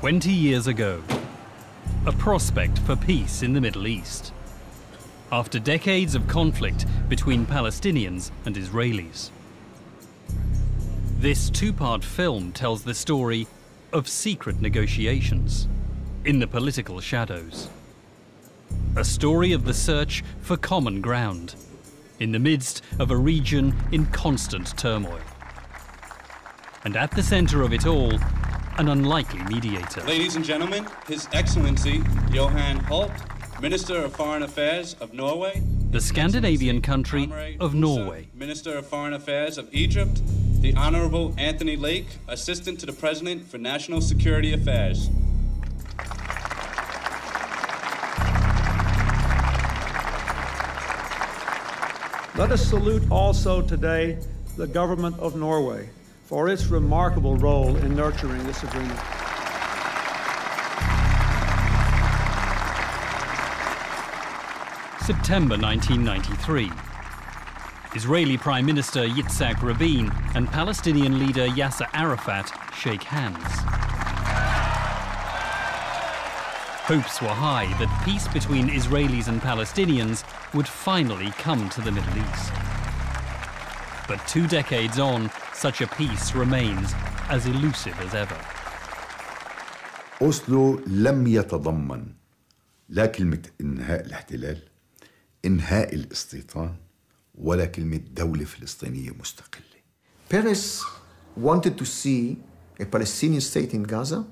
20 years ago, a prospect for peace in the Middle East, after decades of conflict between Palestinians and Israelis. This two-part film tells the story of secret negotiations in the political shadows. A story of the search for common ground in the midst of a region in constant turmoil. And at the center of it all, an unlikely mediator. Ladies and gentlemen, His Excellency Johan Holt, Minister of Foreign Affairs of Norway. The Scandinavian country of Norway. Minister of Foreign Affairs of Egypt. The Honorable Anthony Lake, Assistant to the President for National Security Affairs. Let us salute also today the government of Norway for its remarkable role in nurturing this agreement. September 1993. Israeli Prime Minister Yitzhak Rabin and Palestinian leader Yasser Arafat shake hands. Hopes were high that peace between Israelis and Palestinians would finally come to the Middle East. But 2 decades on, such a peace remains as elusive as ever. أوسلو لم يتضمن لا كلمة إنهاء الاحتلال، إنهاء الاستيطان، ولا كلمة دولة فلسطينية مستقلة. Paris wanted to see a Palestinian state in Gaza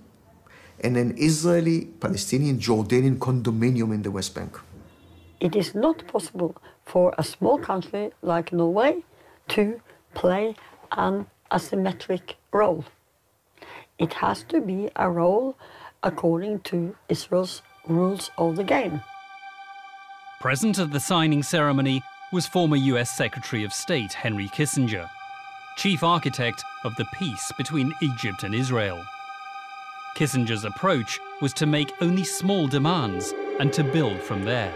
and an Israeli-Palestinian Jordanian condominium in the West Bank. It is not possible for a small country like Norway to play an asymmetric role. It has to be a role according to Israel's rules of the game. Present at the signing ceremony was former US Secretary of State Henry Kissinger, chief architect of the peace between Egypt and Israel. Kissinger's approach was to make only small demands and to build from there.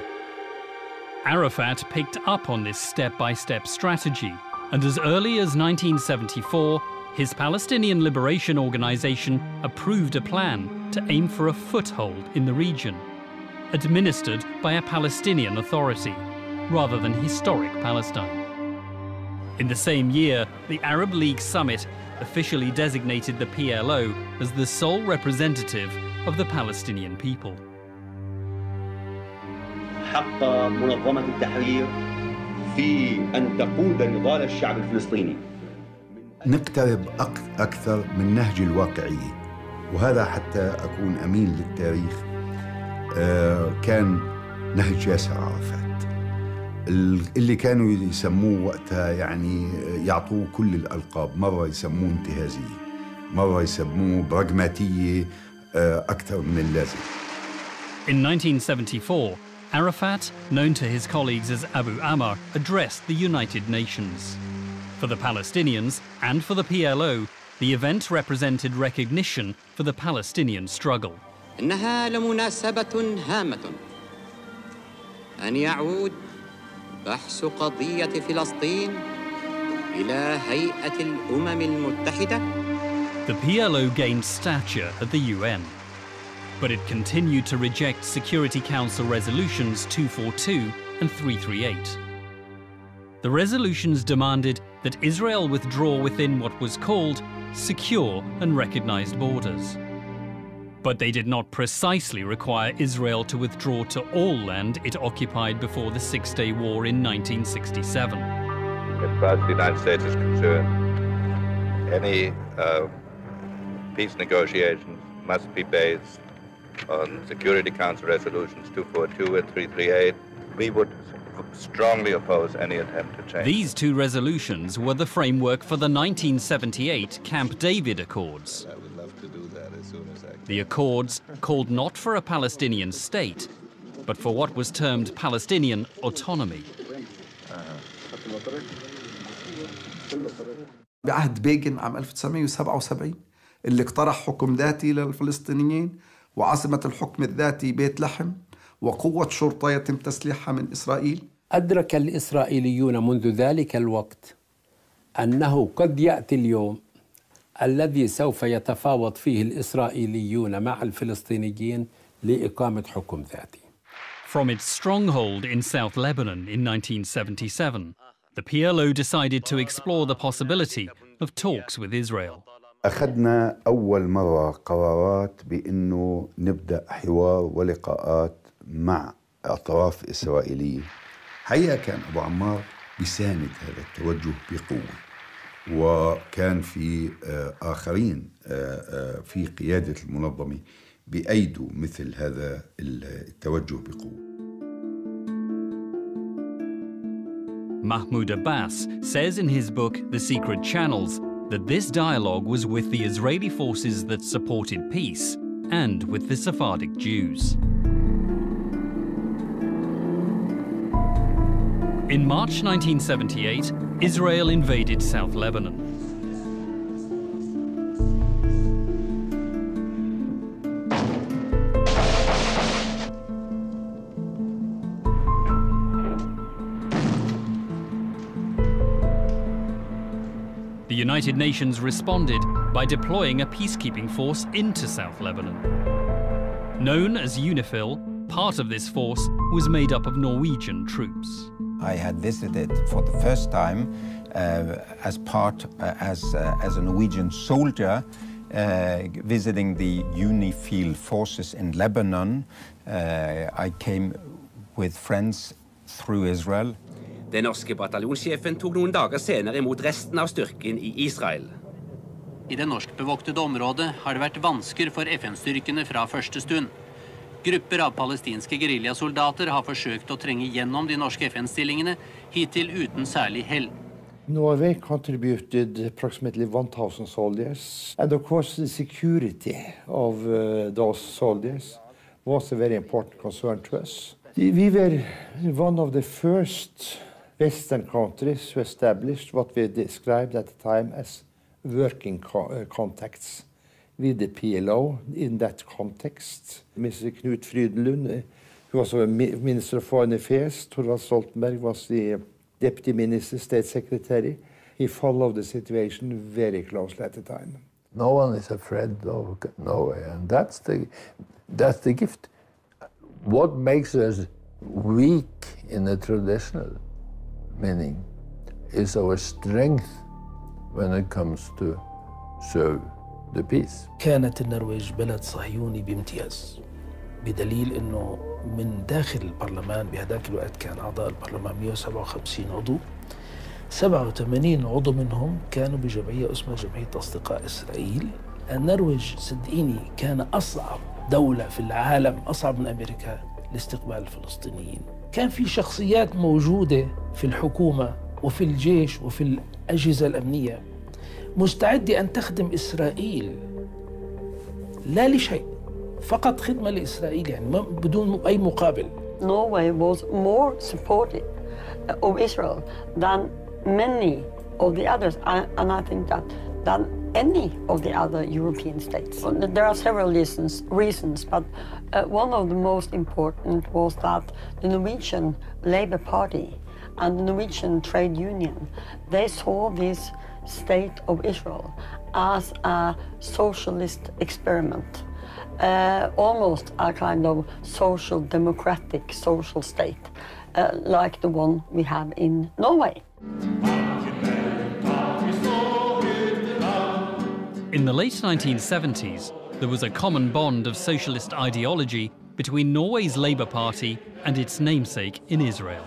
Arafat picked up on this step-by-step strategy, and as early as 1974, his Palestinian Liberation Organization approved a plan to aim for a foothold in the region, administered by a Palestinian authority, rather than historic Palestine. In the same year, the Arab League Summit officially designated the PLO as the sole representative of the Palestinian people. حق منظمة التحرير في أن تقود نضال الشعب الفلسطيني. نقترب أكثر من نهج الواقعية، وهذا حتى أكون أمين للتاريخ كان نهج ياسر عرفات اللي كانوا يسموه وقتها يعني يعطوه كل الألقاب، مرة يسموه انتهازية، مرة يسموه براغماتية أكثر من اللازم. In 1974, Arafat, known to his colleagues as Abu Ammar, addressed the United Nations. For the Palestinians and for the PLO, the event represented recognition for the Palestinian struggle. إنها لمناسبة هامة أن يعود بحث قضية فلسطين إلى هيئة الأمم المتحدة. The PLO gained stature at the UN, but it continued to reject Security Council resolutions 242 and 338. The resolutions demanded that Israel withdraw within what was called secure and recognized borders. But they did not precisely require Israel to withdraw to all land it occupied before the Six-Day War in 1967. As far as the United States is concerned, any peace negotiations must be based on Security Council resolutions 242 and 338. We would strongly oppose any attempt to change. These 2 resolutions were the framework for the 1978 Camp David Accords. I would love to do that as soon as I can. The Accords called not for a Palestinian state, but for what was termed Palestinian autonomy. بعهد بيغن عام 1977 اللي اقترح حكم ذاتي للفلسطينيين وعاصمة الحكم الذاتي بيت لحم وقوة شرطة يتم تسليحها من إسرائيل. أدرك الإسرائيليون منذ ذلك الوقت أنه قد يأتي اليوم الذي سوف يتفاوض فيه الإسرائيليون مع الفلسطينيين لإقامة حكم ذاتي. From its stronghold in South Lebanon in 1977, the PLO decided to explore the possibility of talks with Israel. أخذنا أول مرة قرارات بأنه نبدأ حوار ولقاءات مع أطراف إسرائيلية. حقيقة كان أبو عمار بيساند هذا التوجه بقوة، وكان في آخرين في قيادة المنظمة بأيدوا مثل هذا التوجه بقوة. Mahmoud Abbas says in his book, The Secret Channels, that this dialogue was with the Israeli forces that supported peace and with the Sephardic Jews. In March 1978, Israel invaded South Lebanon. The United Nations responded by deploying a peacekeeping force into South Lebanon. Known as UNIFIL, part of this force was made up of Norwegian troops. I had visited for the first time as a Norwegian soldier visiting the UNIFIL forces in Lebanon. I came with friends through Israel. Den norske bataljonssjefen tok noen dager senere imot resten av styrken i Israel. I det norskbevoktede området har det vært vansker for FN-styrkene fra første stund. Grupper av palestinske guerillasoldater har forsøkt å trenge gjennom de norske FN-stillingene, hittil uten særlig hell. Norway contributed approximately 1,000 soldiers, and of course the security of those soldiers was a very important concern to us. We were one of the first Western countries who established what we described at the time as working contacts with the PLO in that context. Mr. Knut Frydenlund, who was a Minister of Foreign Affairs, Thorvald Stoltenberg was the Deputy Minister, State Secretary. He followed the situation very closely at the time. No one is afraid of Norway, and that's the gift. What makes us weak in the traditional meaning is our strength when it comes to serve the peace. كانت النرويج بلد صهيوني بامتياز، بدليل انه من داخل البرلمان بهذاك الوقت كان اعضاء البرلمان 157 عضو، 87 عضو منهم كانوا بجمعيه اسمها جمعيه اصدقاء اسرائيل. النرويج صدقيني كان اصعب دوله في العالم، اصعب من امريكا لاستقبال الفلسطينيين. كان في شخصيات موجودة في الحكومة وفي الجيش وفي الأجهزة الأمنية مستعدة أن تخدم إسرائيل لا لشيء، فقط خدمة لإسرائيل، يعني بدون أي مقابل. Norway was more supportive of Israel than many of the others, and I think that than any of the other European states. There are several reasons, but one of the most important was that the Norwegian Labour Party and the Norwegian Trade Union, they saw this state of Israel as a socialist experiment, almost a kind of social democratic social state, like the one we have in Norway. In the late 1970s, there was a common bond of socialist ideology between Norway's Labour Party and its namesake in Israel.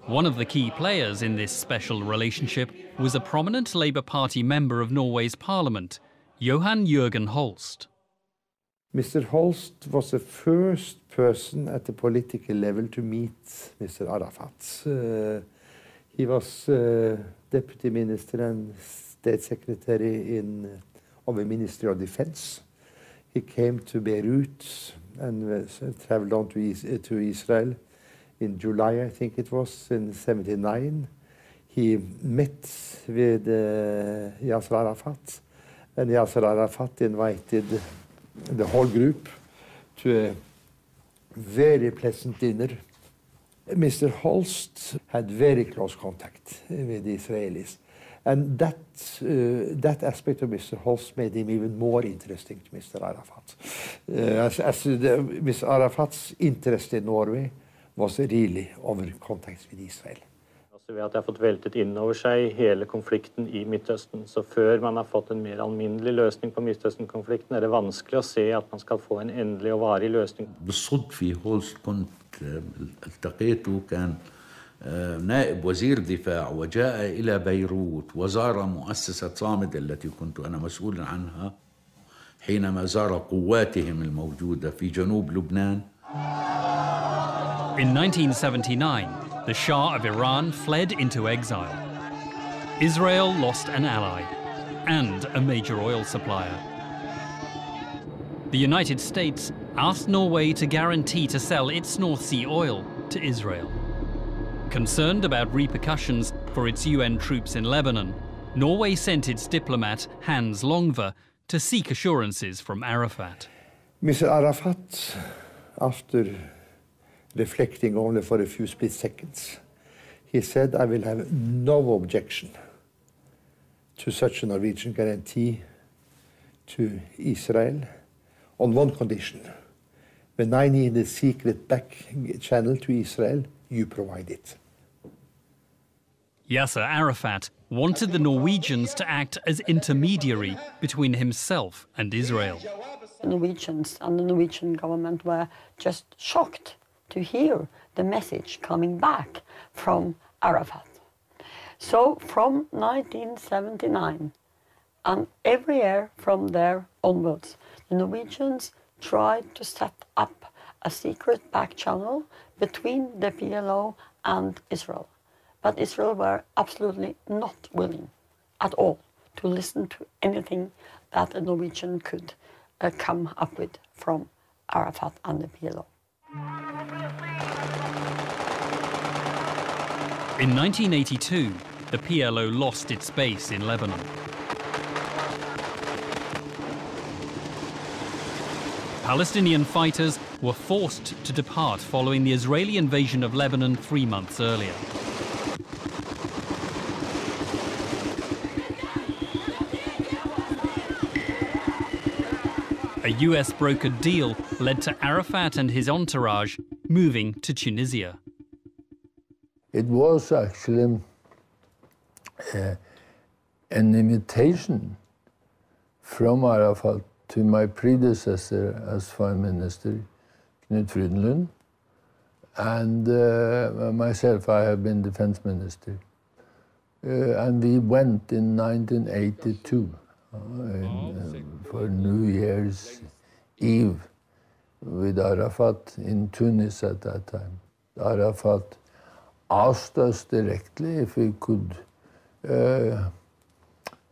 One of the key players in this special relationship was a prominent Labour Party member of Norway's parliament, Johan Jørgen Holst. Mr. Holst was the first person at the political level to meet Mr. Arafat. He was deputy minister and state secretary of the Ministry of Defense. He came to Beirut and traveled on to Israel in July, I think it was, in '79. He met with Yasser Arafat, and Yasser Arafat invited the whole group to a very pleasant dinner. Mr. Holst had very close contact with the Israelis. And that aspect of Mr. Holst made him even more interesting to Mr. Arafat. Mr. Arafat's interest in Norway was really over contacts with Israel. Ved at det har fått veltet inn over seg hele konflikten i Midtøsten. Så før man har fått en mer alminnelig løsning på Midtøsten-konflikten, er det vanskelig å se at man skal få en endelig og varig løsning. بالصدفة هولست كنت التقيته كان نائب وزير دفاع وجاء إلى بيروت وزار مؤسسة صامد التي كنت أنا مسؤول عنها حينما زار قواتهم الموجودة في جنوب لبنان. In 1979, the Shah of Iran fled into exile. Israel lost an ally and a major oil supplier. The United States asked Norway to guarantee to sell its North Sea oil to Israel. Concerned about repercussions for its UN troops in Lebanon, Norway sent its diplomat Hans Longve to seek assurances from Arafat. Mr. Arafat, after reflecting only for a few split seconds, he said, I will have no objection to such a Norwegian guarantee to Israel on one condition. When I need a secret back channel to Israel, you provide it. Yasser Arafat wanted the Norwegians to act as intermediary between himself and Israel. The Norwegians and the Norwegian government were just shocked to hear the message coming back from Arafat. So from 1979 and every year from there onwards, the Norwegians tried to set up a secret back channel between the PLO and Israel. But Israel were absolutely not willing at all to listen to anything that a Norwegian could come up with from Arafat and the PLO. In 1982, the PLO lost its base in Lebanon. Palestinian fighters were forced to depart following the Israeli invasion of Lebanon 3 months earlier. A US brokered deal led to Arafat and his entourage moving to Tunisia. It was actually an invitation from Arafat to my predecessor as Foreign Minister, Knut Frydenlund, and myself, I have been Defense Minister. And we went in 1982 for New Year's Eve with Arafat in Tunis at that time. Arafat asked us directly if we could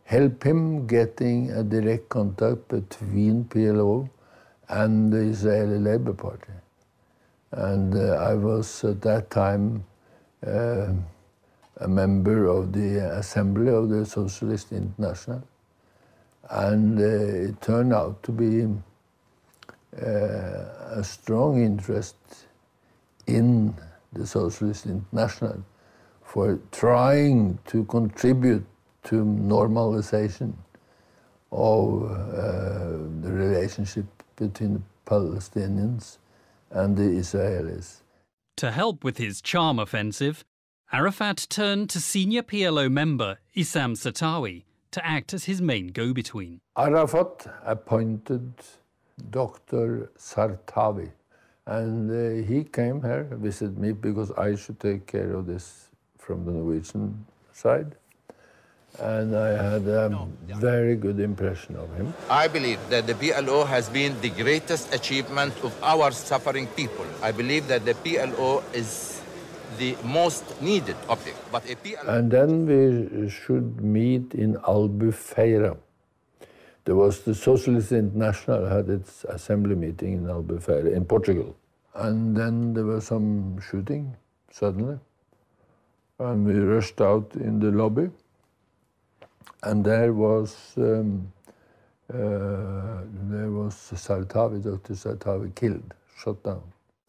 help him getting a direct contact between PLO and the Israeli Labour Party. And I was at that time a member of the Assembly of the Socialist International. And it turned out to be a strong interest in the Socialist International for trying to contribute to normalization of the relationship between the Palestinians and the Israelis. To help with his charm offensive, Arafat turned to senior PLO member Issam Satawi to act as his main go-between. Arafat appointed Dr. Sartawi, and he came here, visited me, because I should take care of this from the Norwegian side. And I had a very good impression of him. I believe that the PLO has been the greatest achievement of our suffering people. I believe that the PLO is the most needed object. But a PLO... And then we should meet in Albufeira. There was the Socialist International had its assembly meeting in Albufeira in Portugal. And then there was some shooting, suddenly. And we rushed out in the lobby. And there was Sartawi, Dr. Sartawi, killed, shot down.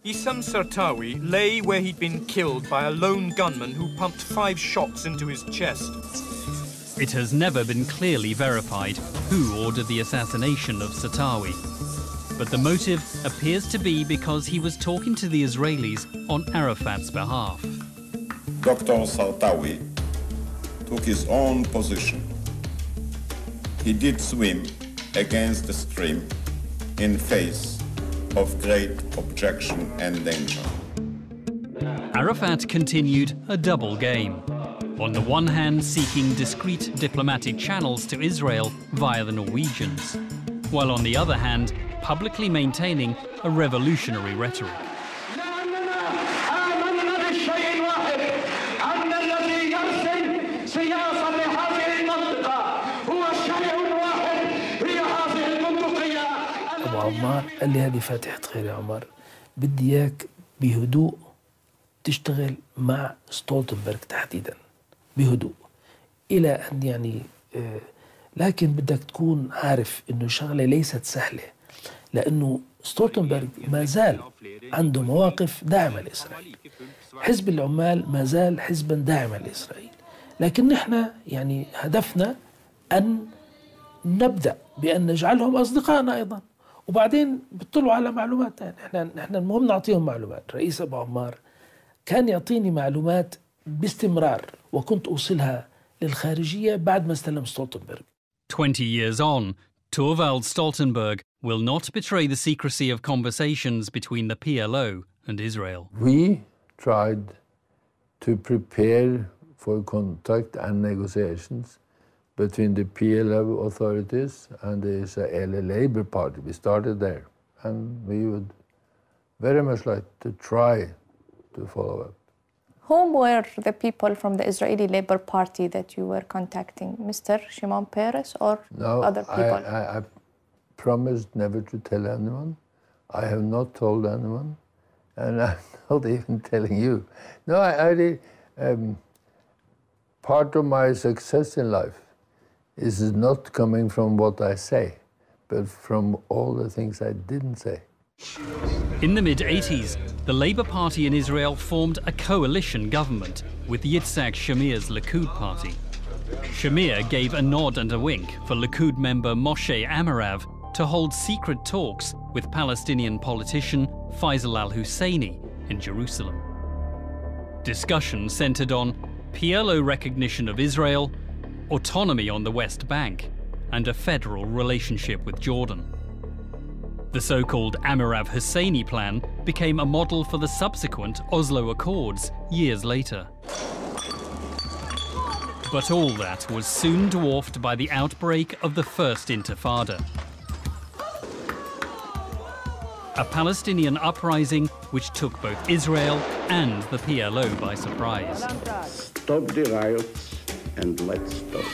Issam Sartawi lay where he'd been killed by a lone gunman who pumped 5 shots into his chest. It has never been clearly verified who ordered the assassination of Sartawi, but the motive appears to be because he was talking to the Israelis on Arafat's behalf. Dr. Sartawi took his own position. He did swim against the stream in face of great objection and danger. Arafat continued a double game. On the one hand, seeking discreet diplomatic channels to Israel via the Norwegians, while on the other hand, publicly maintaining a revolutionary rhetoric. أبو عمار قال لي هذه فاتحة خير يا عمار، بدي إياك بهدوء تشتغل مع ستولتنبرغ تحديدا بهدوء إلى أن يعني لكن بدك تكون عارف إنه شغلة ليست سهلة، لأنه ستولتنبرغ ما زال عنده مواقف داعمة لإسرائيل. حزب العمال ما زال حزبا داعما لإسرائيل، لكن نحن يعني هدفنا أن نبدأ بأن نجعلهم أصدقائنا أيضا، وبعدين بيطلعوا على معلومات. نحن المهم نعطيهم معلومات. رئيس أبو عمار كان يعطيني معلومات باستمرار وكنت أوصلها للخارجية بعد ما استلم ستولتنبرغ. 20 years on, Thorvald Stoltenberg will not betray the secrecy of conversations between the PLO and Israel. We tried to prepare for contact and negotiations between the PLO authorities and the Israeli Labour Party. We started there, and we would very much like to try to follow up. Whom were the people from the Israeli Labour Party that you were contacting? Mr. Shimon Peres or other people? I promised never to tell anyone. I have not told anyone, and I'm not even telling you. No, part of my success in life is not coming from what I say, but from all the things I didn't say. In the mid-80s, the Labour Party in Israel formed a coalition government with Yitzhak Shamir's Likud party. Shamir gave a nod and a wink for Likud member Moshe Amarav to hold secret talks with Palestinian politician Faisal al-Husseini in Jerusalem. Discussion centred on PLO recognition of Israel, autonomy on the West Bank, and a federal relationship with Jordan. The so-called Amarav-Husseini plan became a model for the subsequent Oslo Accords years later. But all that was soon dwarfed by the outbreak of the First Intifada, a Palestinian uprising which took both Israel and the PLO by surprise. Stop the riots and let's stop.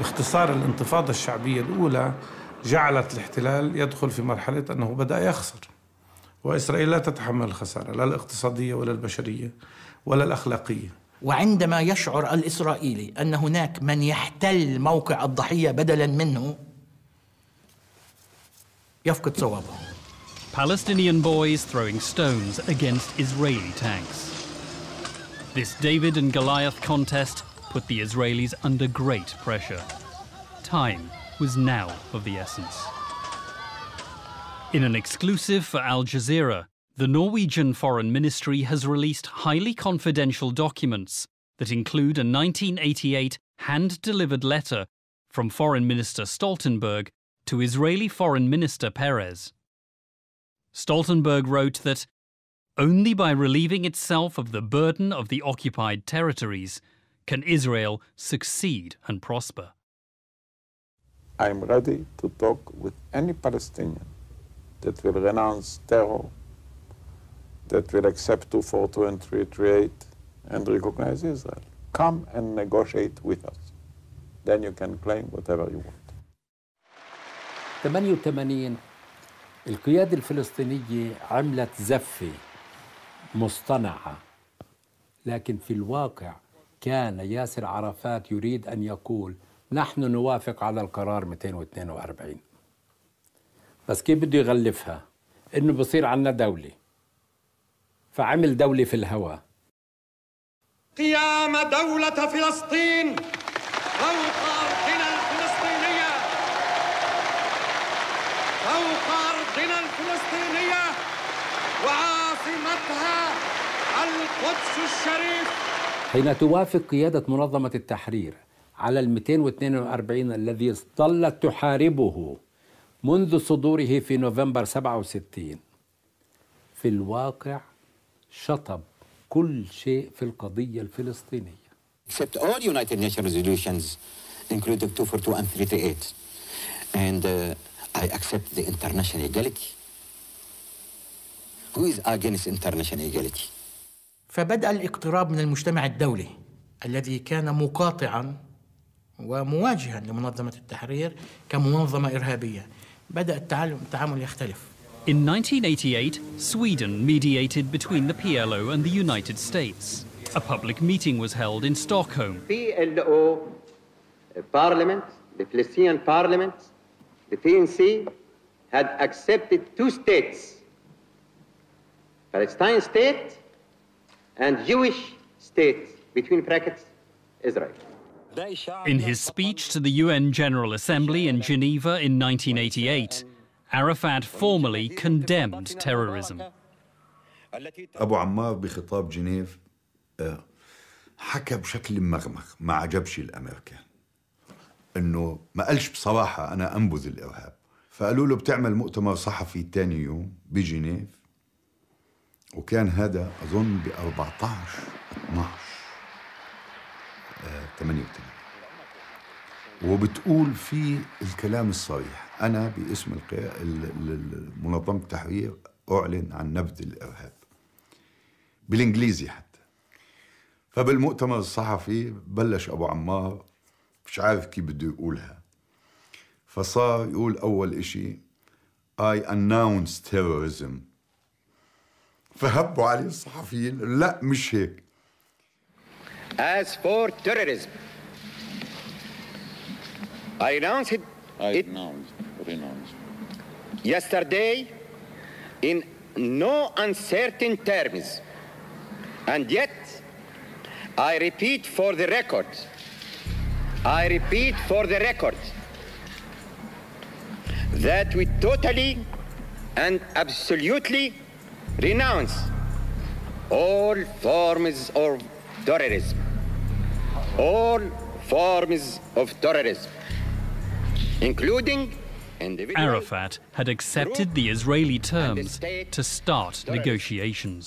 باختصار الانتفاضة الشعبية الأولى جعلت الاحتلال يدخل في مرحلة أنه بدأ يخسر، وإسرائيل لا تتحمل الخسارة لا الاقتصادية ولا البشرية ولا الأخلاقية. وعندما يشعر الإسرائيلي أن هناك من يحتل موقع الضحية بدلاً منه يفقد صوابه. Palestinian boys throwing stones against Israeli tanks. This David and Goliath contest put the Israelis under great pressure. Time was now of the essence. In an exclusive for Al Jazeera, the Norwegian Foreign Ministry has released highly confidential documents that include a 1988 hand-delivered letter from Foreign Minister Stoltenberg to Israeli Foreign Minister Peres. Stoltenberg wrote that only by relieving itself of the burden of the occupied territories can Israel succeed and prosper. I am ready to talk with any Palestinian that will renounce terror, that will accept 242 and 338 and recognize Israel. Come and negotiate with us. Then you can claim whatever you want. 88 القيادة الفلسطينية عملت زفة مصطنعة، لكن في الواقع كان ياسر عرفات يريد أن يقول نحن نوافق على القرار 242، بس كيف بده يغلفها؟ إنه بصير عنا دولة، فعمل دولة في الهواء. قيام دولة فلسطين فوق أرضنا الفلسطينية، فوق أرضنا الفلسطينية وعاصمتها القدس الشريف. حين توافق قيادة منظمة التحرير على 242 الذي ظلت تحاربه منذ صدوره في نوفمبر 67، في الواقع شطب كل شيء في القضية الفلسطينية. Except all United Nations resolutions, including 242 and 338. And I accept the international equality. Who is against international equality? فبدأ الاقتراب من المجتمع الدولي الذي كان مقاطعا ومواجها لمنظمة التحرير كمنظمة إرهابية. بدأ التعامل يختلف. In 1988, Sweden mediated between the PLO and the United States. A public meeting was held in Stockholm. PLO parliament, the Palestinian parliament, the PNC had accepted two states, Palestine state and Jewish state, between brackets, Israel. In his speech to the UN General Assembly in Geneva in 1988, Arafat formally condemned terrorism. أبو عمار بخطاب جنيف حكى بشكل مغمغ، ما عجبش الأمريكان، إنه ما قالش بصراحة أنا أنبذ الإرهاب. فقالوا له بتعمل مؤتمر صحفي تاني يوم بجنيف، وكان هذا أظن ب 14/12/88، وبتقول فيه الكلام الصريح: أنا باسم منظمة التحرير أعلن عن نبذ الإرهاب، بالإنجليزي حتى. فبالمؤتمر الصحفي بلش أبو عمار مش عارف كيف بده يقولها، فصار يقول أول إشي I announce terrorism. فهبوا عليه الصحفيين: لا مش هيك. As for terrorism, I announced it yesterday in no uncertain terms, and yet I repeat for the record, that we totally and absolutely renounce all forms of terrorism. All forms of terrorism, including individual. Arafat had accepted the Israeli terms to start negotiations.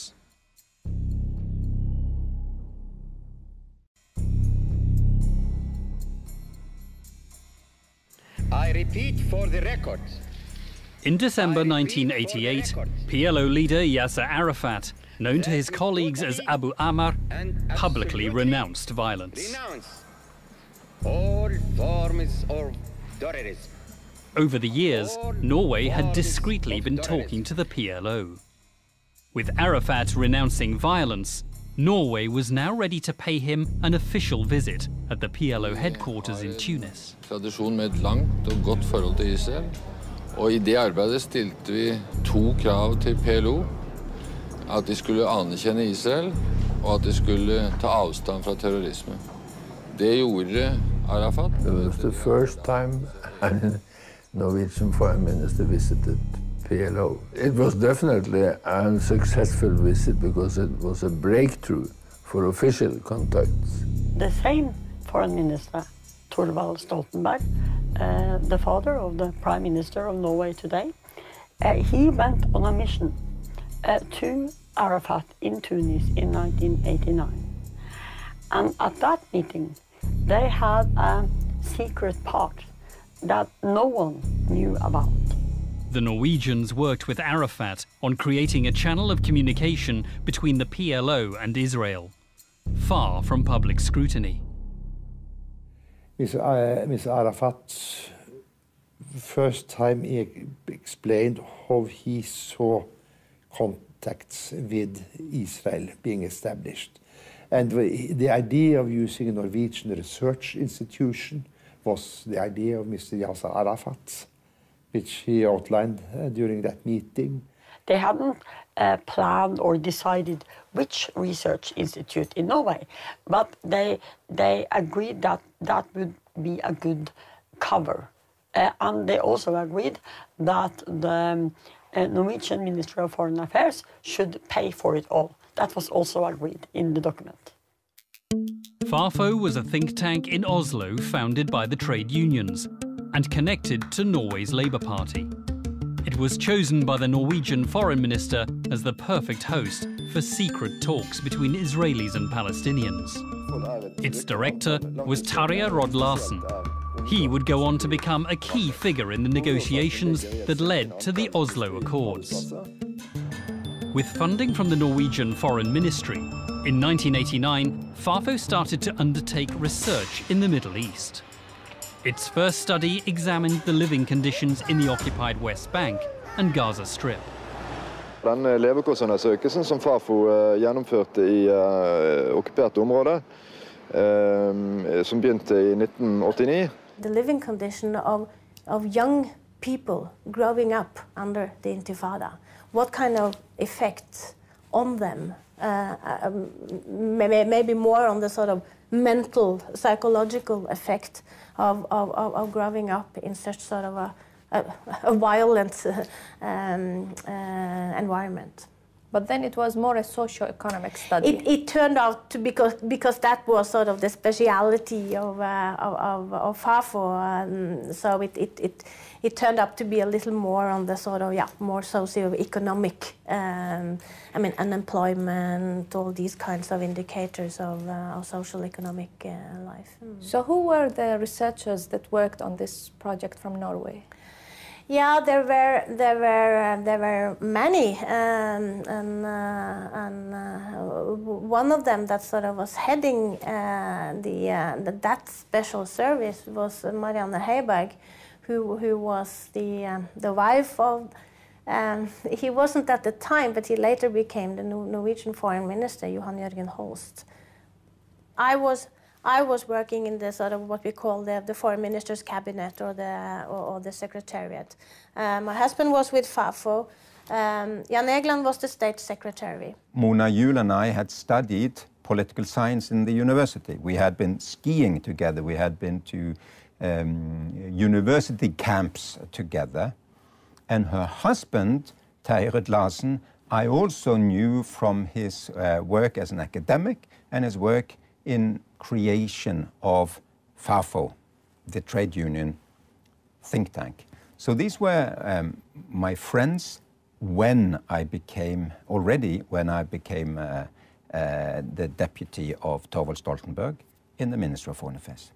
I repeat for the record. In December 1988, PLO leader Yasser Arafat, known to his colleagues as Abu Ammar, publicly renounced violence. All forms of terrorism. Over the years, Norway had discreetly been talking to the PLO. With Arafat renouncing violence, Norway was now ready to pay him an official visit at the PLO headquarters in Tunis. Tradisjon med et langt og godt forhold til Israel, og I det arbeidet stilte vi 2 krav til PLO: at de skulle anerkjenne Israel, og at de skulle ta avstand fra terrorisme. Det gjorde Arafat. It was the first time a Norwegian foreign minister visited PLO. It was definitely a successful visit because it was a breakthrough for official contacts. The same foreign minister, Thorvald Stoltenberg, the father of the Prime Minister of Norway today, he went on a mission to Arafat in Tunis in 1989. And at that meeting, they had a secret part that no one knew about. The Norwegians worked with Arafat on creating a channel of communication between the PLO and Israel, far from public scrutiny. Mr. Arafat, first time he explained how he saw contacts with Israel being established. And the idea of using a Norwegian research institution was the idea of Mr. Yasser Arafat, which he outlined during that meeting. They hadn't planned or decided which research institute in Norway, but they agreed that that would be a good cover. And they also agreed that the Norwegian Ministry of Foreign Affairs should pay for it all. That was also agreed in the document. Fafo was a think tank in Oslo founded by the trade unions and connected to Norway's Labour Party. It was chosen by the Norwegian foreign minister as the perfect host for secret talks between Israelis and Palestinians. Its director was Tarjei Rod-Larsen. He would go on to become a key figure in the negotiations that led to the Oslo Accords. With funding from the Norwegian Foreign Ministry, in 1989, Fafo started to undertake research in the Middle East. Its first study examined the living conditions in the occupied West Bank and Gaza Strip. Den levekårsundersøkelsen som Fafo gjennomførte i okkupert område, som begynte i 1989. The living condition of young people growing up under the Intifada. What kind of effect on them? Maybe more on the sort of mental, psychological effect of growing up in such sort of a violent environment. But then it was more a socio-economic study. It turned out to because that was sort of the speciality of Fafo. So it turned out to be a little more on the sort of more socio-economic. I mean, unemployment, all these kinds of indicators of social economic life. So who were the researchers that worked on this project from Norway? Yeah, there were many, and one of them that sort of was heading that special service was Marianne Heiberg, who was the wife of. He wasn't at the time, but he later became the Norwegian Foreign Minister, Johan Jørgen Holst. I was working in the sort of what we call the foreign minister's cabinet or the secretariat. My husband was with Fafo. Jan Egeland was the state secretary. Mona Juel and I had studied political science in the university. We had been skiing together. We had been to university camps together. And her husband, Tarjei Rod-Larsen, I also knew from his work as an academic and his work in creation of Fafo, the trade union think tank. So these were my friends when I became the deputy of Thorvald Stoltenberg in the Ministry of Foreign Affairs.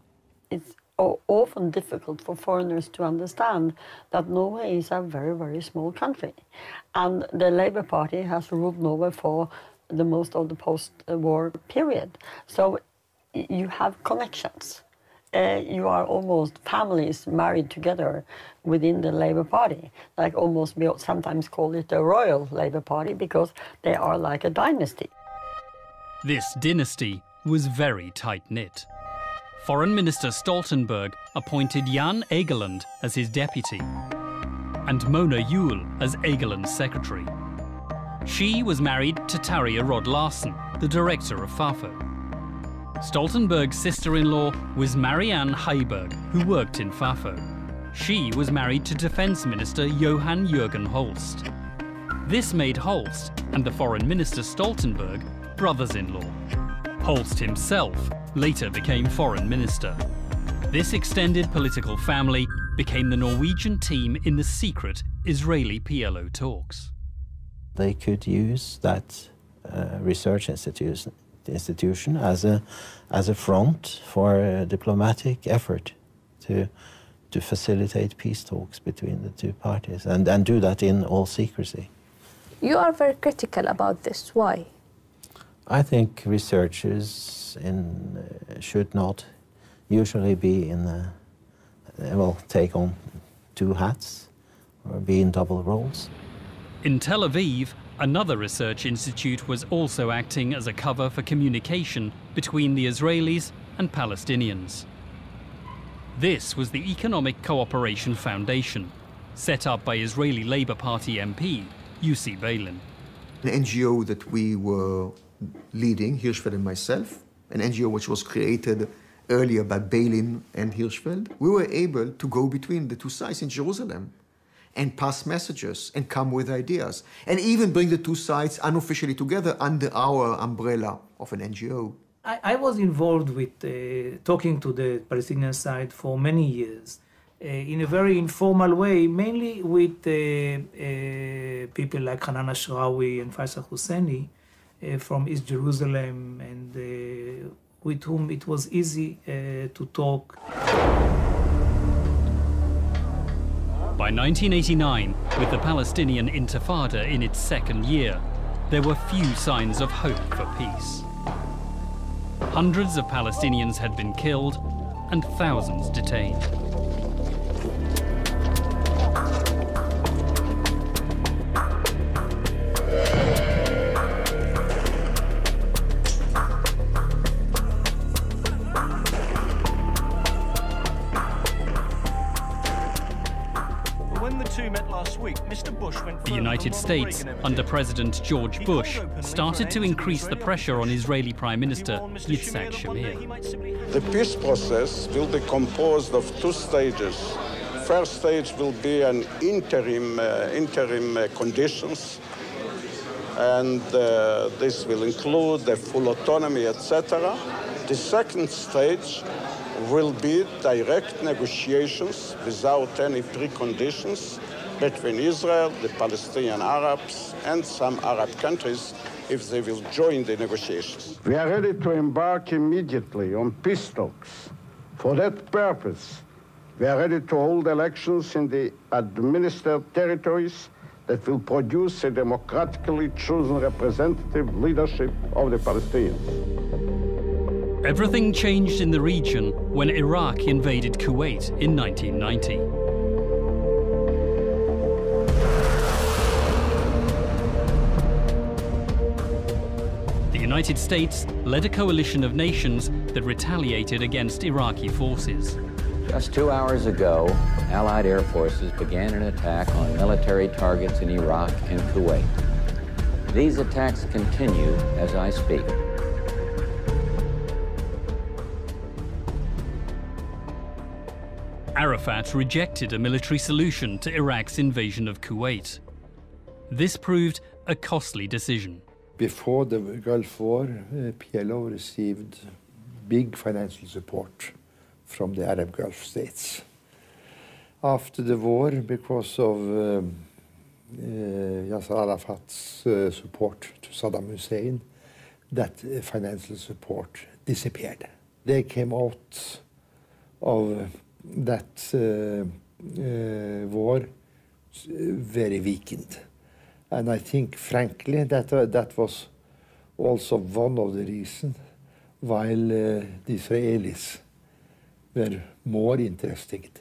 It's often difficult for foreigners to understand that Norway is a very, very small country. And the Labour Party has ruled Norway for the most of the post-war period. So you have connections. You are almost families married together within the Labour Party. Like almost, we sometimes call it the Royal Labour Party because they are like a dynasty. This dynasty was very tight-knit. Foreign Minister Stoltenberg appointed Jan Egeland as his deputy and Mona Juel as Egeland's secretary. She was married to Tarjei Rod-Larsen, the director of Fafo. Stoltenberg's sister-in-law was Marianne Heiberg, who worked in Fafo. She was married to Defence Minister Johan Jørgen Holst. This made Holst and the Foreign Minister Stoltenberg brothers-in-law. Holst himself later became Foreign Minister. This extended political family became the Norwegian team in the secret Israeli PLO talks. They could use that research institution as a front for a diplomatic effort to facilitate peace talks between the two parties and do that in all secrecy. You are very critical about this. Why? I think researchers should not usually be take on two hats or be in double roles. In Tel Aviv, another research institute was also acting as a cover for communication between the Israelis and Palestinians. This was the Economic Cooperation Foundation, set up by Israeli Labour Party MP Jussi Beilin. An NGO that we were leading, Hirschfeld and myself, an NGO which was created earlier by Beilin and Hirschfeld, we were able to go between the two sides in Jerusalem and pass messages and come with ideas, and even bring the two sides unofficially together under our umbrella of an NGO. I was involved with talking to the Palestinian side for many years in a very informal way, mainly with people like Hanan Ashrawi and Faisal Husseini from East Jerusalem, and with whom it was easy to talk. By 1989, with the Palestinian Intifada in its second year, there were few signs of hope for peace. Hundreds of Palestinians had been killed and thousands detained. The United States, under President George Bush, started to increase the pressure on Israeli Prime Minister Yitzhak Shamir. The peace process will be composed of two stages. First stage will be an interim conditions, and this will include the full autonomy, etc. The second stage will be direct negotiations without any preconditions between Israel, the Palestinian Arabs, and some Arab countries if they will join the negotiations. We are ready to embark immediately on peace talks. For that purpose, we are ready to hold elections in the administered territories that will produce a democratically chosen representative leadership of the Palestinians. Everything changed in the region when Iraq invaded Kuwait in 1990. The United States led a coalition of nations that retaliated against Iraqi forces. Just 2 hours ago, Allied air forces began an attack on military targets in Iraq and Kuwait. These attacks continue as I speak. Arafat rejected a military solution to Iraq's invasion of Kuwait. This proved a costly decision. Before the Gulf War, PLO received big financial support from the Arab Gulf states. After the war, because of Yasser Arafat's support to Saddam Hussein, that financial support disappeared. They came out of that war very weakened. And I think, frankly, that was also one of the reasons why the Israelis were more interested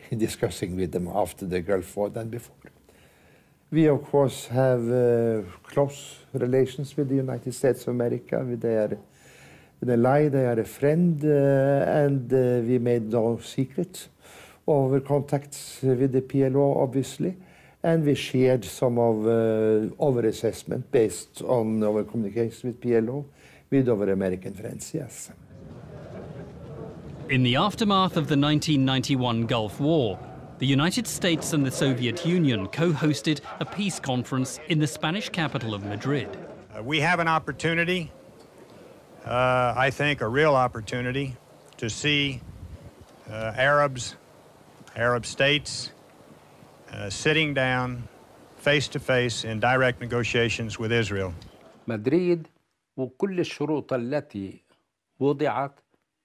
in discussing with them after the Gulf War than before. We, of course, have close relations with the United States of America. They are an ally, they are a friend, and we made no secret of our contacts with the PLO, obviously. And we shared some of our assessment based on our communication with PLO with our American friends, yes. In the aftermath of the 1991 Gulf War, the United States and the Soviet Union co-hosted a peace conference in the Spanish capital of Madrid. We have an opportunity, I think a real opportunity, to see Arabs, Arab states, sitting down face-to-face in direct negotiations with Israel. مدريد وكل الشروط التي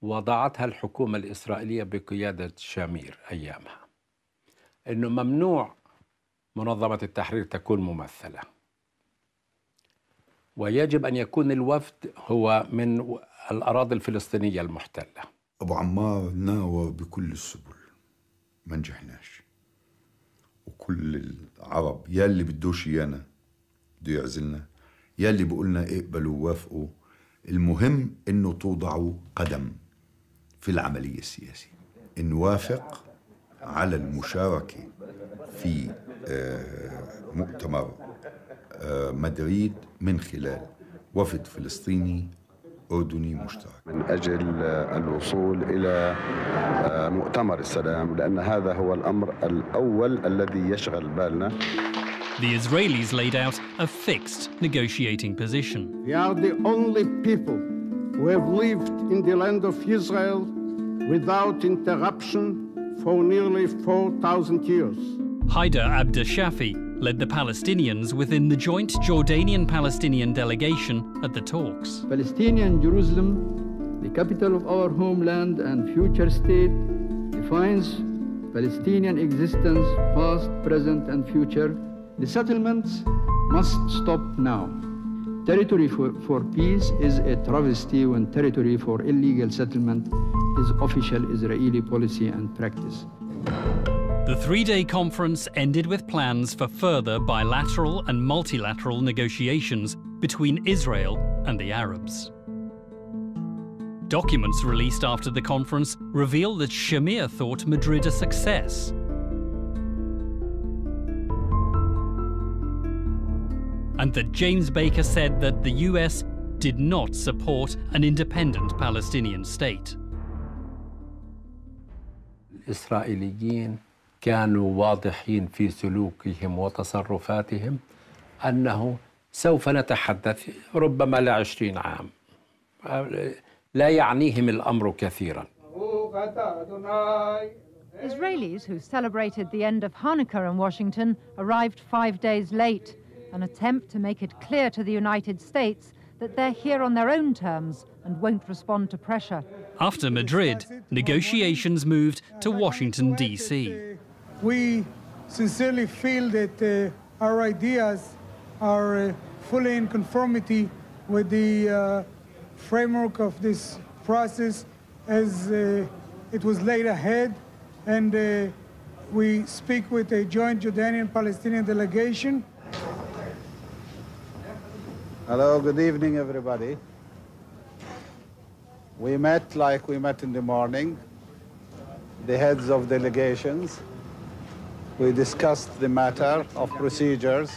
وضعتها الحكومة الإسرائيلية بقيادة شامير أيامها. إنه ممنوع منظمة التحرير تكون ممثلة. ويجب أن يكون الوفد هو من الأراضي الفلسطينية المحتلة. أبو عمار ناوى بكل السبل ما نجحناش. وكل العرب يا اللي بدوش يانا بده يعزلنا يا اللي بقولنا اقبلوا ووافقوا. المهم انه توضعوا قدم في العملية السياسية، نوافق على المشاركة في مؤتمر مدريد من خلال وفد فلسطيني أردني مشترك من أجل الوصول إلى مؤتمر السلام، لأن هذا هو الأمر الأول الذي يشغل بالنا. The Israelis laid out a fixed negotiating position. We are the only people who have lived in the land of Israel without interruption for nearly 4,000 years. Haider Abdeshafi led the Palestinians within the joint Jordanian-Palestinian delegation at the talks. Palestinian Jerusalem, the capital of our homeland and future state, defines Palestinian existence, past, present, and future. The settlements must stop now. Territory for peace is a travesty when territory for illegal settlement is official Israeli policy and practice. The three-day conference ended with plans for further bilateral and multilateral negotiations between Israel and the Arabs. Documents released after the conference reveal that Shamir thought Madrid a success. And that James Baker said that the US did not support an independent Palestinian state. الإسرائيليين كانوا واضحين في سلوكهم وتصرفاتهم أنه سوف نتحدث ربما ل20 عام. لا يعنيهم الأمر كثيرا. Israelis who celebrated the end of Hanukkah in Washington arrived 5 days late, an attempt to make it clear to the United States that they're here on their own terms and won't respond to pressure. After Madrid, negotiations moved to Washington, D.C. We sincerely feel that our ideas are fully in conformity with the framework of this process as it was laid ahead, and we speak with a joint Jordanian-Palestinian delegation. Hello, good evening, everybody. We met like we met in the morning, the heads of delegations. We discussed the matter of procedures,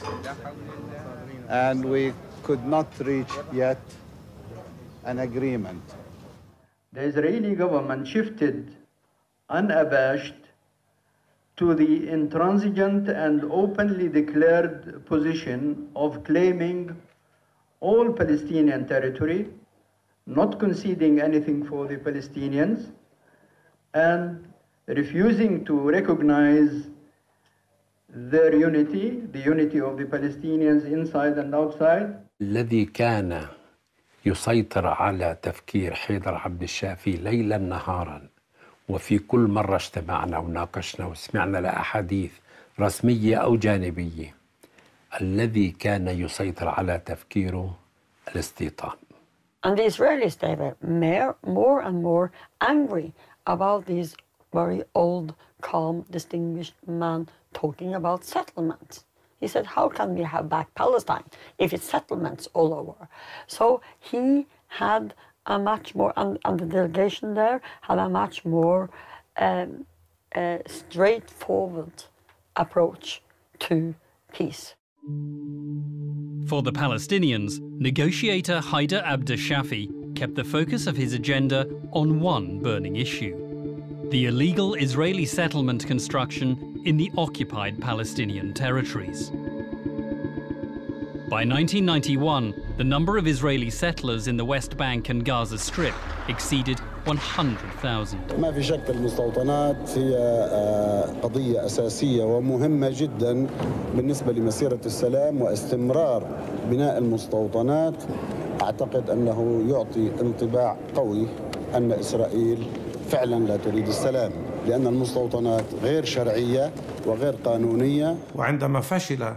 and we could not reach yet an agreement. The Israeli government shifted unabashed to the intransigent and openly declared position of claiming all Palestinian territory, not conceding anything for the Palestinians, and refusing to recognize their unity, the unity of the Palestinians inside and outside. الذي كان يسيطر على تفكير حيدر عبد الشافي ليلا نهارا، وفي كل مرة اجتمعنا وناقشنا وسمعنا لأحاديث رسمية أو جانبية، الذي كان يسيطر على تفكيره الاستيطان. And the Israelis, they were more and more angry about this very old, calm, distinguished man talking about settlements. He said, how can we have back Palestine if it's settlements all over? So he had a much more, and the delegation there had a much more straightforward approach to peace. For the Palestinians, negotiator Haider Abdeshafi kept the focus of his agenda on one burning issue: the illegal Israeli settlement construction in the occupied Palestinian territories. By 1991, the number of Israeli settlers in the West Bank and Gaza Strip exceeded 100,000. ما في شك المستوطنات هي قضية أساسية ومهمة جدا بالنسبة لمسيرة السلام واستمرار بناء المستوطنات. أعتقد أنه يعطي انطباع قوي أن إسرائيل فعلا لا تريد السلام، لأن المستوطنات غير شرعية وغير قانونية. وعندما فشل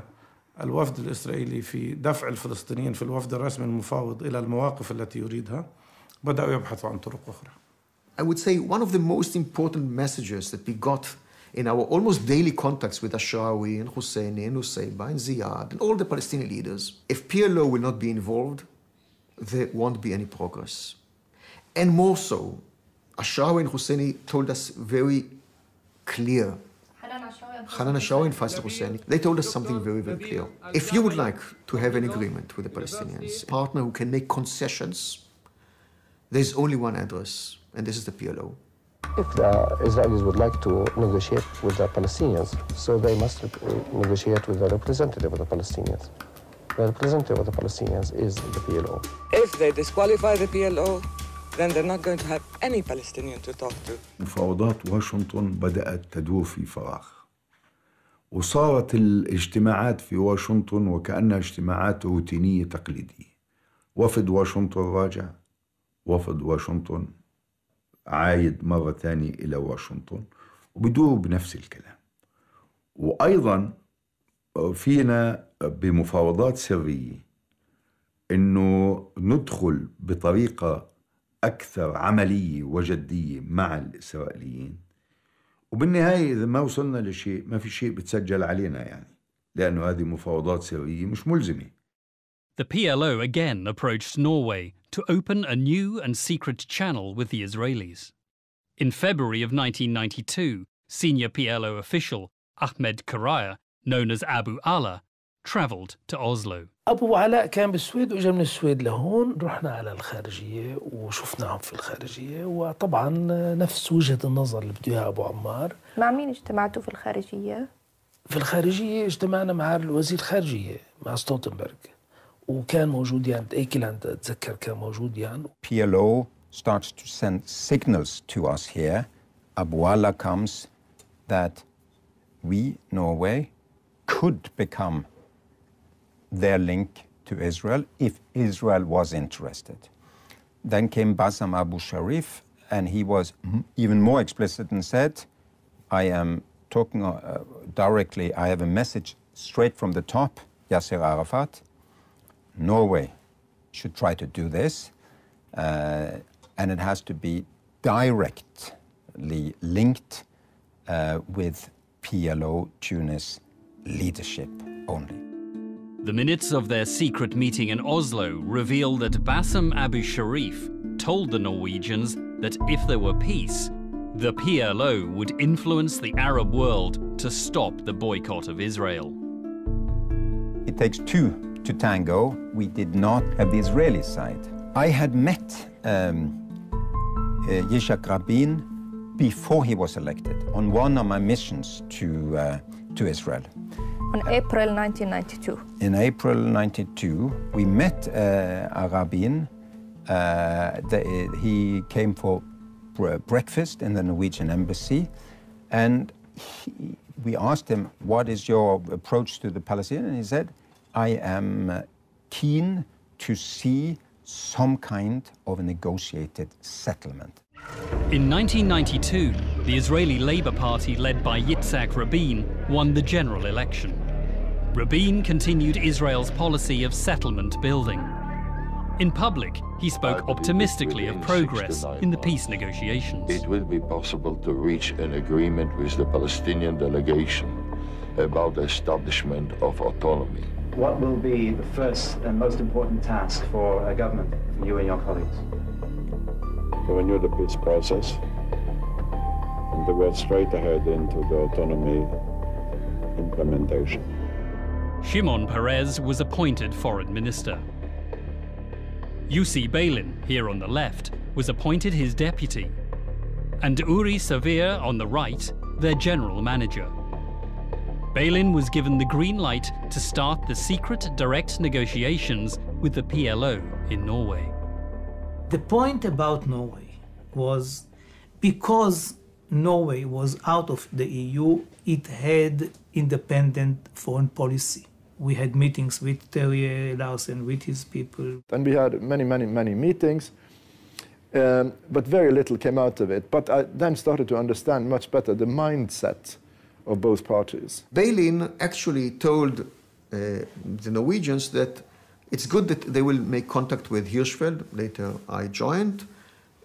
الوفد الإسرائيلي في دفع الفلسطينيين في الوفد الرسمي المفاوض إلى المواقف التي يريدها، بدأوا يبحثوا عن طرق أخرى. I would say one of the most important messages that we got in our almost daily contacts with Ashrawi and Husseini and Nusayba and Ziad and all the Palestinian leaders, if PLO will not be involved, there won't be any progress. And more so, Ashrawi and Husseini told us very clear Hanan Ashrawi and Faisal Husseini, they told us something very, very clear. If you would like to have an agreement with the Palestinians, a partner who can make concessions, there's only one address, and this is the PLO. If the Israelis would like to negotiate with the Palestinians, so they must negotiate with the representative of the Palestinians. The representative of the Palestinians is the PLO. If they disqualify the PLO, then they're not going to have any Palestinian to talk to. مفاوضات واشنطن بدأت تدور في فراغ. وصارت الاجتماعات في واشنطن وكأنها اجتماعات روتينية تقليدية. وفد واشنطن راجع، وفد واشنطن عايد مرة ثانية إلى واشنطن وبدوروا بنفس الكلام. وأيضا فينا بمفاوضات سرية إنه ندخل بطريقة أكثر عملية وجدية مع الإسرائيليين، وبالنهاية إذا ما وصلنا لشيء ما في شيء بتسجل علينا يعني، لأنه هذه مفاوضات سرية مش ملزمة. The PLO again approached Norway to open a new and secret channel with the Israelis. In February of 1992, senior PLO official Ahmed Karaya, known as Abu Allah, travelled to Oslo. أبو علاء كان بالسويد وإجا من السويد لهون، رحنا على الخارجية وشفناهم في الخارجية، وطبعا نفس وجهة النظر اللي بده إياها أبو عمار. مع مين اجتمعتوا في الخارجية؟ في الخارجية اجتمعنا مع الوزير الخارجية مع ستولتنبرغ، وكان موجود يعني أيكلاند أتذكر كان موجود يعني. PLO starts to send signals to us here. Abu Allah comes that we, Norway, could become their link to Israel if Israel was interested. Then came Bassam Abu Sharif, and he was even more explicit and said, I am talking directly, I have a message straight from the top, Yasser Arafat. Norway should try to do this, and it has to be directly linked with PLO Tunis leadership only. The minutes of their secret meeting in Oslo reveal that Bassam Abu Sharif told the Norwegians that if there were peace, the PLO would influence the Arab world to stop the boycott of Israel. It takes two to tango. We did not have the Israeli side. I had met Yitzhak Rabin before he was elected on one of my missions to Israel. On April 1992. In April 92, we met Rabin. He came for breakfast in the Norwegian embassy, and we asked him, what is your approach to the Palestinians? And he said, I am keen to see some kind of a negotiated settlement. In 1992, the Israeli Labour Party, led by Yitzhak Rabin, won the general election. Rabin continued Israel's policy of settlement building. In public, he spoke optimistically of progress in the peace negotiations. It will be possible to reach an agreement with the Palestinian delegation about the establishment of autonomy. What will be the first and most important task for a government, for you and your colleagues? To renew the peace process and to go straight ahead into the autonomy implementation. Shimon Peres was appointed foreign minister. Yossi Beilin, here on the left, was appointed his deputy, and Uri Savir on the right, their general manager. Beilin was given the green light to start the secret direct negotiations with the PLO in Norway. The point about Norway was because Norway was out of the EU, it had independent foreign policy. We had meetings with Terje Larsen, with his people. And we had many meetings, but very little came out of it. But I then started to understand much better the mindset of both parties. Beilin actually told the Norwegians that it's good that they will make contact with Hirschfeld, later I joined,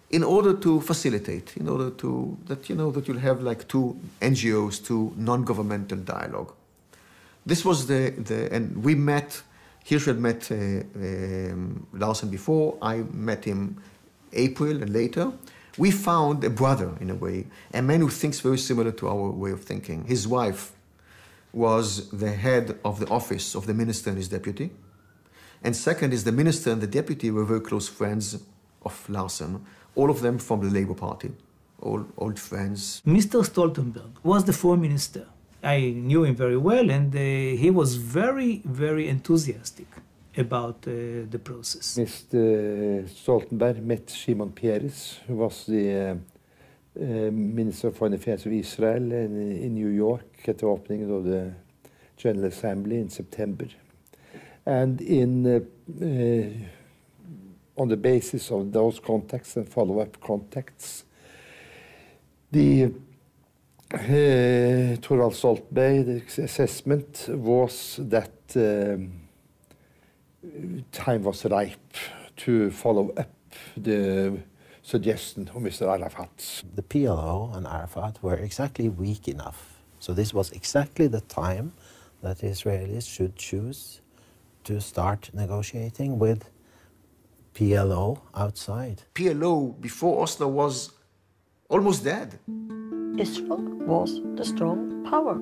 in order to facilitate, in order to, that you'll have like two NGOs, two non-governmental dialogue. This was and we met, Hirschfeld met Larsen before, I met him April and later. We found a brother, in a way, a man who thinks very similar to our way of thinking. His wife was the head of the office of the minister and his deputy. And second is the minister and the deputy were very close friends of Larsen, all of them from the Labour Party, all old friends. Mr. Stoltenberg was the foreign minister. I knew him very well, and he was very, very enthusiastic about the process. Mr. Stoltenberg met Shimon Peres, who was the Minister of Foreign Affairs of Israel in New York at the opening of the General Assembly in September. And on the basis of those contacts and follow-up contacts, the Thorvald Stoltenberg's assessment was that time was ripe to follow up the suggestion of Mr. Arafat. The PLO and Arafat were exactly weak enough. So this was exactly the time that the Israelis should choose to start negotiating with PLO outside. PLO before Oslo was almost dead. Israel was the strong power,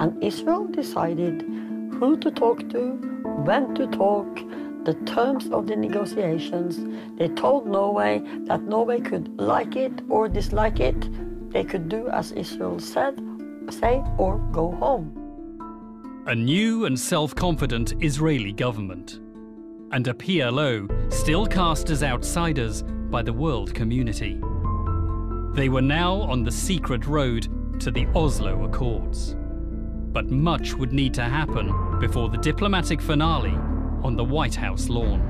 and Israel decided who to talk to, when to talk, the terms of the negotiations. They told Norway that Norway could like it or dislike it. They could do as Israel say, or go home. A new and self-confident Israeli government, and a PLO still cast as outsiders by the world community. They were now on the secret road to the Oslo Accords. But much would need to happen before the diplomatic finale on the White House lawn.